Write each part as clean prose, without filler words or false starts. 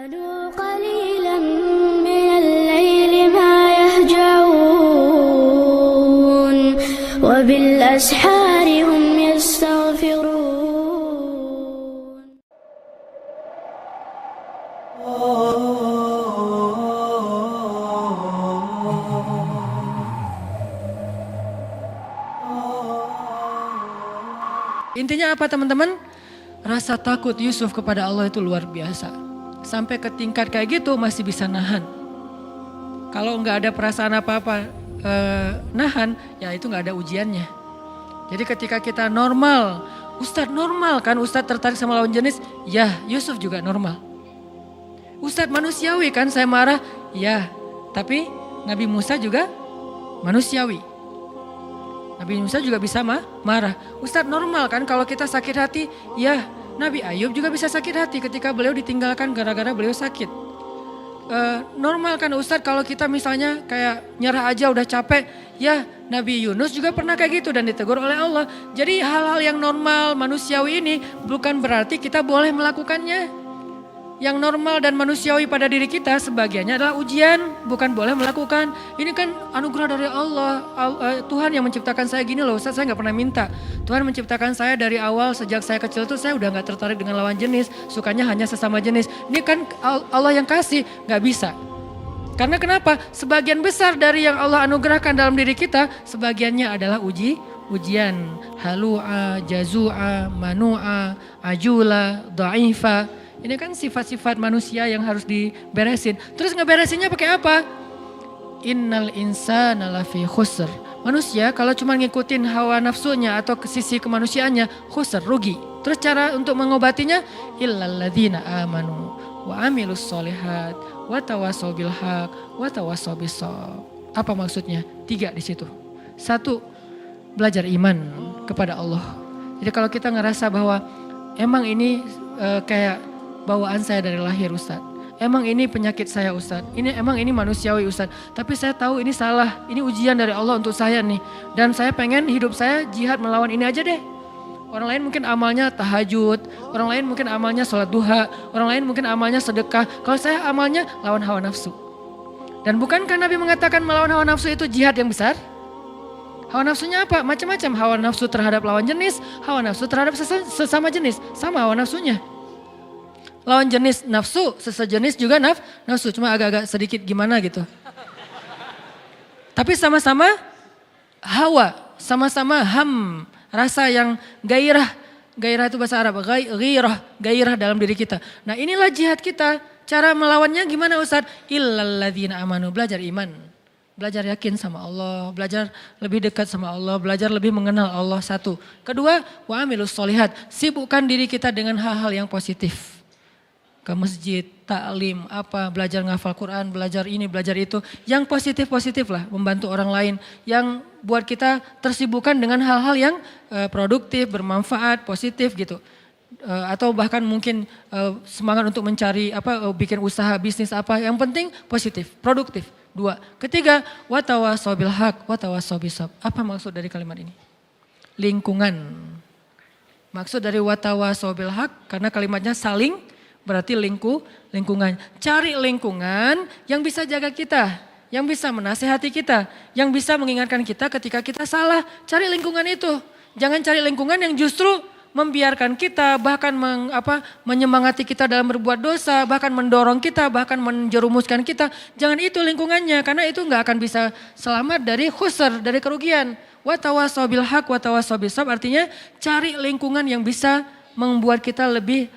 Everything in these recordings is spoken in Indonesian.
كانوا قليلا من الليل ما يهجعون وبالأسحار هم يستغفرون. Intinya apa teman-teman? Rasa takut Yusuf kepada Allah itu luar biasa. Sampai ke tingkat kayak gitu masih bisa nahan. Kalau nggak ada perasaan apa-apa nahan, ya itu nggak ada ujiannya. Jadi ketika kita normal, Ustadz normal kan, Ustadz tertarik sama lawan jenis, ya Yusuf juga normal. Ustadz manusiawi kan, saya marah, ya tapi Nabi Musa juga manusiawi. Nabi Musa juga bisa marah. Ustadz normal kan kalau kita sakit hati, ya Nabi Ayub juga bisa sakit hati ketika beliau ditinggalkan gara-gara beliau sakit. Normal kan Ustadz kalau kita misalnya kayak nyerah aja udah capek, ya Nabi Yunus juga pernah kayak gitu dan ditegur oleh Allah. Jadi hal-hal yang normal manusiawi ini bukan berarti kita boleh melakukannya. Yang normal dan manusiawi pada diri kita sebagiannya adalah ujian, bukan boleh melakukan. Ini kan anugerah dari Allah. Tuhan yang menciptakan saya gini loh, Ustaz, saya gak pernah minta. Tuhan menciptakan saya dari awal, sejak saya kecil tuh saya udah gak tertarik dengan lawan jenis, sukanya hanya sesama jenis. Ini kan Allah yang kasih, gak bisa. Karena kenapa? Sebagian besar dari yang Allah anugerahkan dalam diri kita, sebagiannya adalah ujian. Halu'a, jazu'a, manu'a, ajula, dha'ifa. Ini kan sifat-sifat manusia yang harus diberesin. Terus ngeberesinnya pakai apa? Innal insana lafi khusr. Manusia kalau cuma ngikutin hawa nafsunya atau ke sisi kemanusiaannya, khusr, rugi. Terus cara untuk mengobatinya, illalladzina amanu wa amilus solihat wa tawassaw bil haq wa tawassaw bis shawab. Apa maksudnya? 3 di situ. 1, belajar iman kepada Allah. Jadi kalau kita ngerasa bahwa emang ini kayak bawaan saya dari lahir Ustadz. Emang ini penyakit saya Ustadz. Emang ini manusiawi Ustadz. Tapi saya tahu ini salah. Ini ujian dari Allah untuk saya nih. Dan saya pengen hidup saya jihad melawan ini aja deh. Orang lain mungkin amalnya tahajud. Orang lain mungkin amalnya sholat duha. Orang lain mungkin amalnya sedekah. Kalau saya amalnya lawan hawa nafsu. Dan bukankah Nabi mengatakan melawan hawa nafsu itu jihad yang besar? Hawa nafsunya apa? Macam-macam. Hawa nafsu terhadap lawan jenis. Hawa nafsu terhadap sesama jenis. Sama hawa nafsunya. Lawan jenis nafsu, sesejenis juga nafsu, cuma agak-agak sedikit gimana gitu. Tapi sama-sama hawa, sama-sama rasa yang gairah. Gairah itu bahasa Arab, gairah dalam diri kita. Nah inilah jihad kita, cara melawannya gimana Ustadz? Illalladzina amanu, belajar iman. Belajar yakin sama Allah, belajar lebih dekat sama Allah, belajar lebih mengenal Allah, 1. Kedua, wa amilus solihat, sibukkan diri kita dengan hal-hal yang positif. Ke masjid, taklim, belajar ngafal Quran, belajar ini, belajar itu. Yang positif-positif lah, membantu orang lain. Yang buat kita tersibukkan dengan hal-hal yang produktif, bermanfaat, positif gitu. Atau bahkan mungkin semangat untuk mencari bikin usaha, bisnis yang penting positif, produktif. 2. Ketiga, watawassaw bil haq, watawassaw bis sabr. Apa maksud dari kalimat ini? Lingkungan. Maksud dari watawassaw bil haq karena kalimatnya saling, berarti lingkungan. Cari lingkungan yang bisa jaga kita, yang bisa menasehati kita, yang bisa mengingatkan kita ketika kita salah. Cari lingkungan itu. Jangan cari lingkungan yang justru membiarkan kita, bahkan menyemangati kita dalam berbuat dosa, bahkan mendorong kita, bahkan menjerumuskan kita. Jangan itu lingkungannya, karena itu nggak akan bisa selamat dari khusr, dari kerugian. Wa tawassaw bil haq wa tawassaw bis sabr, artinya cari lingkungan yang bisa membuat kita lebih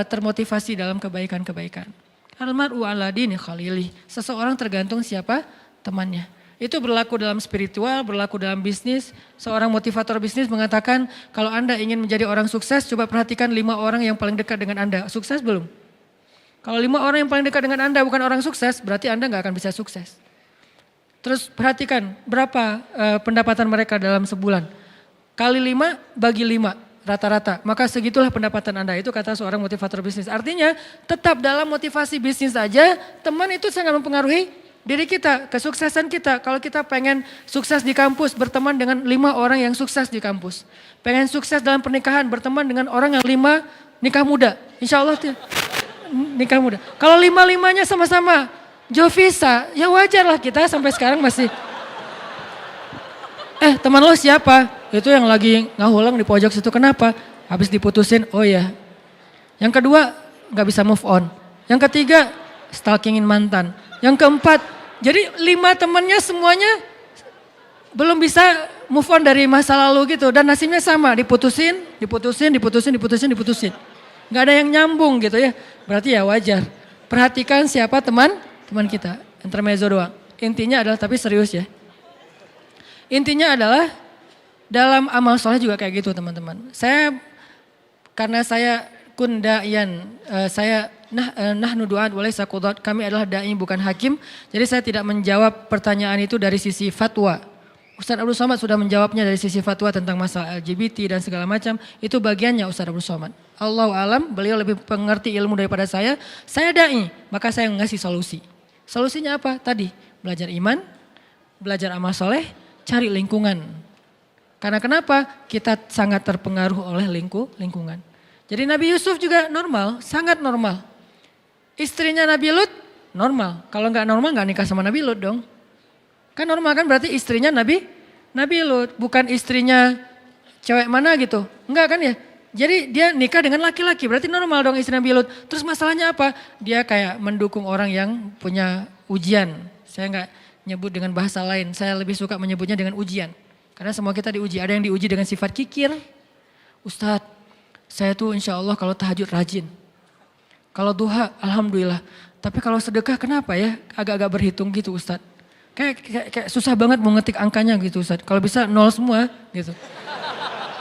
termotivasi dalam kebaikan-kebaikan. Al-mar'u ala dini khalili. Seseorang tergantung siapa temannya. Itu berlaku dalam spiritual, berlaku dalam bisnis. Seorang motivator bisnis mengatakan kalau Anda ingin menjadi orang sukses, coba perhatikan 5 orang yang paling dekat dengan Anda. Sukses belum? Kalau 5 orang yang paling dekat dengan Anda bukan orang sukses, berarti Anda gak akan bisa sukses. Terus perhatikan berapa pendapatan mereka dalam sebulan. Kali 5 bagi 5. Rata-rata, maka segitulah pendapatan Anda, itu kata seorang motivator bisnis. Artinya tetap dalam motivasi bisnis aja, teman itu sangat mempengaruhi diri kita, kesuksesan kita. Kalau kita pengen sukses di kampus, berteman dengan 5 orang yang sukses di kampus. Pengen sukses dalam pernikahan, berteman dengan orang yang 5 nikah muda. Insya Allah nikah muda. Kalau 5-5-nya sama-sama Jovisa, ya wajar lah kita sampai sekarang masih. Teman lo siapa? Itu yang lagi ngahulang di pojok situ, kenapa? Habis diputusin, oh ya. Yang kedua, gak bisa move on. Yang ketiga, stalkingin mantan. Yang keempat, jadi 5 temennya semuanya belum bisa move on dari masa lalu gitu. Dan nasibnya sama, diputusin. Gak ada yang nyambung gitu ya. Berarti ya wajar. Perhatikan siapa teman kita. Intermezzo doang. Intinya adalah, tapi serius ya. Intinya adalah dalam amal soleh juga kayak gitu teman-teman. Karena saya kundayan, saya nahnu du'at walaysa qudat, kami adalah da'i bukan hakim. Jadi saya tidak menjawab pertanyaan itu dari sisi fatwa. Ustaz Abdul Somad sudah menjawabnya dari sisi fatwa tentang masalah LGBT dan segala macam. Itu bagiannya Ustaz Abdul Somad. Allahu alam, beliau lebih mengerti ilmu daripada saya. Saya da'i, maka saya ngasih solusi. Solusinya apa? Tadi, belajar iman, belajar amal soleh, cari lingkungan. Karena kenapa? Kita sangat terpengaruh oleh lingkungan. Jadi Nabi Yusuf juga normal, sangat normal. Istrinya Nabi Lut normal. Kalau nggak normal nggak nikah sama Nabi Lut dong. Kan normal kan, berarti istrinya Nabi Lut, bukan istrinya cewek mana gitu. Enggak kan ya? Jadi dia nikah dengan laki-laki, berarti normal dong istri Nabi Lut. Terus masalahnya apa? Dia kayak mendukung orang yang punya ujian. Saya nggak nyebut dengan bahasa lain, saya lebih suka menyebutnya dengan ujian. Karena semua kita diuji, ada yang diuji dengan sifat kikir. Ustadz, saya tuh insya Allah kalau tahajud rajin. Kalau duha, alhamdulillah. Tapi kalau sedekah kenapa ya? Agak-agak berhitung gitu Ustadz. Kayak susah banget mau ngetik angkanya gitu Ustadz. Kalau bisa 0 semua gitu.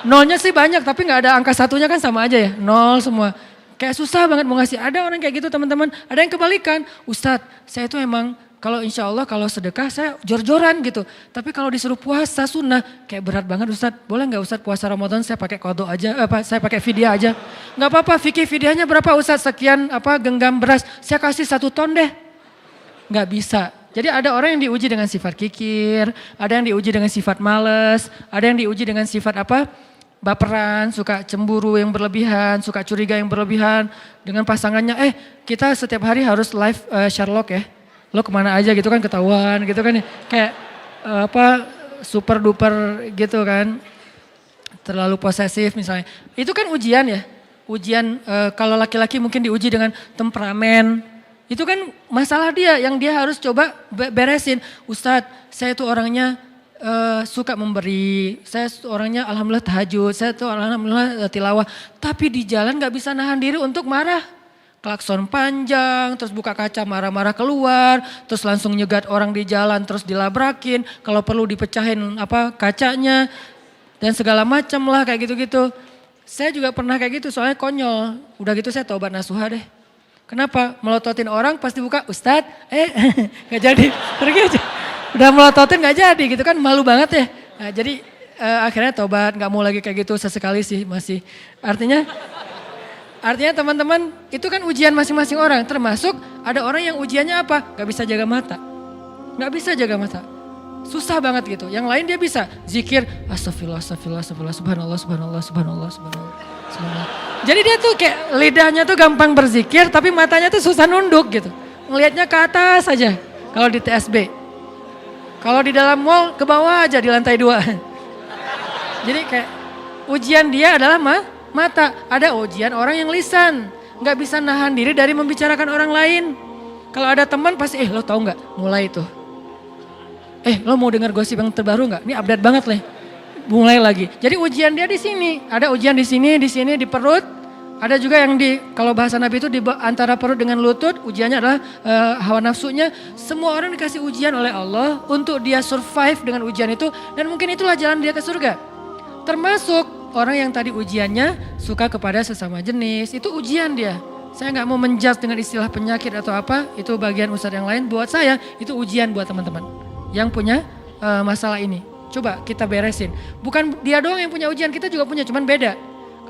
Nolnya sih banyak tapi gak ada angka satunya kan sama aja ya. 0 semua. Kayak susah banget mau ngasih. Ada orang kayak gitu teman-teman. Ada yang kebalikan. Ustadz, saya tuh emang kalau insya Allah kalau sedekah saya jor-joran gitu. Tapi kalau disuruh puasa sunnah kayak berat banget Ustadz. Boleh gak Ustadz puasa Ramadan saya pakai qadha aja, saya pakai fidyah aja. Gak apa-apa, fikih fidyahnya berapa Ustadz? Sekian genggam beras, saya kasih 1 ton deh. Gak bisa. Jadi ada orang yang diuji dengan sifat kikir, ada yang diuji dengan sifat males, ada yang diuji dengan sifat baperan, suka cemburu yang berlebihan, suka curiga yang berlebihan dengan pasangannya. Kita setiap hari harus live Sherlock ya. Lo kemana aja gitu kan ketahuan gitu kan ya. Kayak super duper gitu kan. Terlalu posesif misalnya. Itu kan ujian ya. Ujian kalau laki-laki mungkin diuji dengan temperamen. Itu kan masalah dia yang dia harus coba beresin. Ustadz, saya tuh orangnya suka memberi. Saya orangnya alhamdulillah tahajud. Saya tuh alhamdulillah tilawah. Tapi di jalan gak bisa nahan diri untuk marah. Klakson panjang, terus buka kaca marah-marah keluar, terus langsung nyegat orang di jalan, terus dilabrakin, kalau perlu dipecahin kacanya, dan segala macam lah kayak gitu-gitu. Saya juga pernah kayak gitu soalnya konyol, udah gitu saya tobat nasuha deh. Kenapa? Melototin orang pasti buka, Ustadz, gak jadi, pergi aja. Udah melototin gak jadi gitu kan, malu banget ya. Nah, jadi akhirnya tobat, gak mau lagi kayak gitu, sesekali sih masih. Artinya teman-teman itu kan ujian masing-masing orang. Termasuk ada orang yang ujiannya apa? Gak bisa jaga mata. Gak bisa jaga mata. Susah banget gitu. Yang lain dia bisa zikir. Astagfirullah, astagfirullah, astagfirullah, subhanallah, subhanallah, subhanallah, subhanallah, subhanallah. Jadi dia tuh kayak lidahnya tuh gampang berzikir tapi matanya tuh susah nunduk gitu. Ngelihatnya ke atas aja kalau di TSB. Kalau di dalam mall ke bawah aja di lantai 2. Jadi kayak ujian dia adalah mata. Ada ujian orang yang lisan. Gak bisa nahan diri dari membicarakan orang lain. Kalau ada teman pasti, lo tahu gak mulai itu. Lo mau dengar gosip yang terbaru gak? Ini update banget nih. Mulai lagi. Jadi ujian dia di sini. Ada ujian di sini, di perut. Ada juga yang kalau bahasa Nabi itu di antara perut dengan lutut. Ujiannya adalah hawa nafsunya. Semua orang dikasih ujian oleh Allah untuk dia survive dengan ujian itu. Dan mungkin itulah jalan dia ke surga. Termasuk orang yang tadi ujiannya suka kepada sesama jenis, itu ujian dia. Saya gak mau menjudge dengan istilah penyakit atau apa, itu bagian ustadz yang lain. Buat saya itu ujian buat teman-teman yang punya masalah ini. Coba kita beresin. Bukan dia doang yang punya ujian, kita juga punya, cuman beda.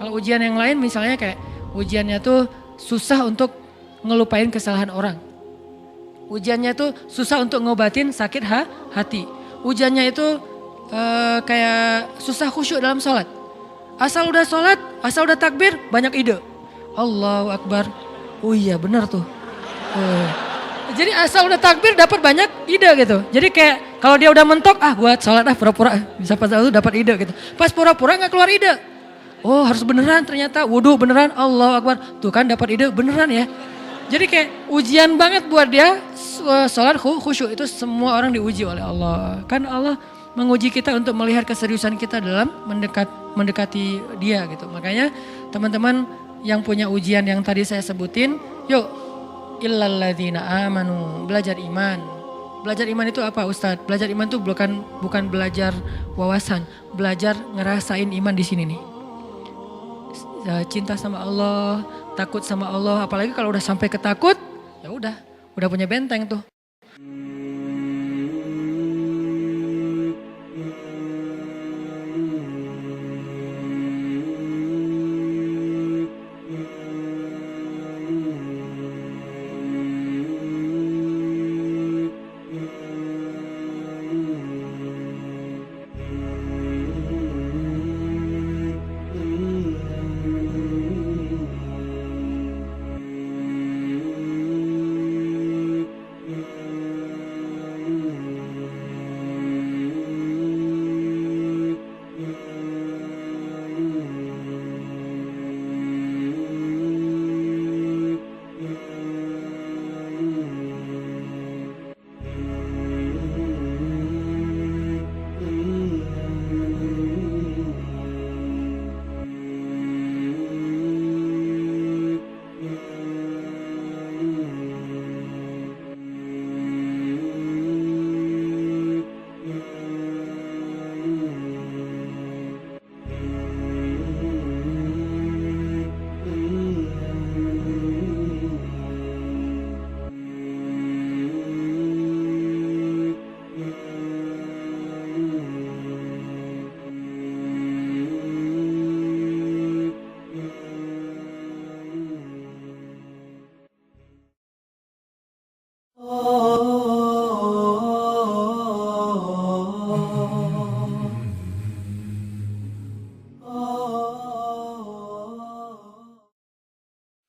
Kalau ujian yang lain misalnya kayak ujiannya tuh susah untuk ngelupain kesalahan orang. Ujiannya tuh susah untuk ngobatin sakit hati. Ujiannya itu kayak susah khusyuk dalam sholat. Asal udah sholat, asal udah takbir, banyak ide. Allahu Akbar. Oh iya benar tuh. Jadi asal udah takbir dapat banyak ide gitu. Jadi kayak kalau dia udah mentok, buat sholat pura-pura. Bisa pas itu dapat ide gitu. Pas pura-pura gak keluar ide. Oh harus beneran ternyata, wudhu beneran, Allahu Akbar. Tuh kan dapat ide beneran ya. Jadi kayak ujian banget buat dia, sholat khusyuk itu semua orang diuji oleh Allah. Kan Allah menguji kita untuk melihat keseriusan kita dalam mendekati dia gitu. Makanya teman-teman yang punya ujian yang tadi saya sebutin, yuk illalladzina amanu, belajar iman. Belajar iman itu apa Ustadz? Belajar iman itu bukan belajar wawasan, belajar ngerasain iman di sini nih. Cinta sama Allah, takut sama Allah, apalagi kalau udah sampai ke takut, ya udah punya benteng tuh.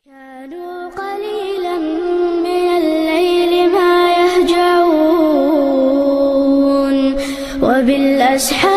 كانوا قليلا من الليل ما يهجعون وبالأسحار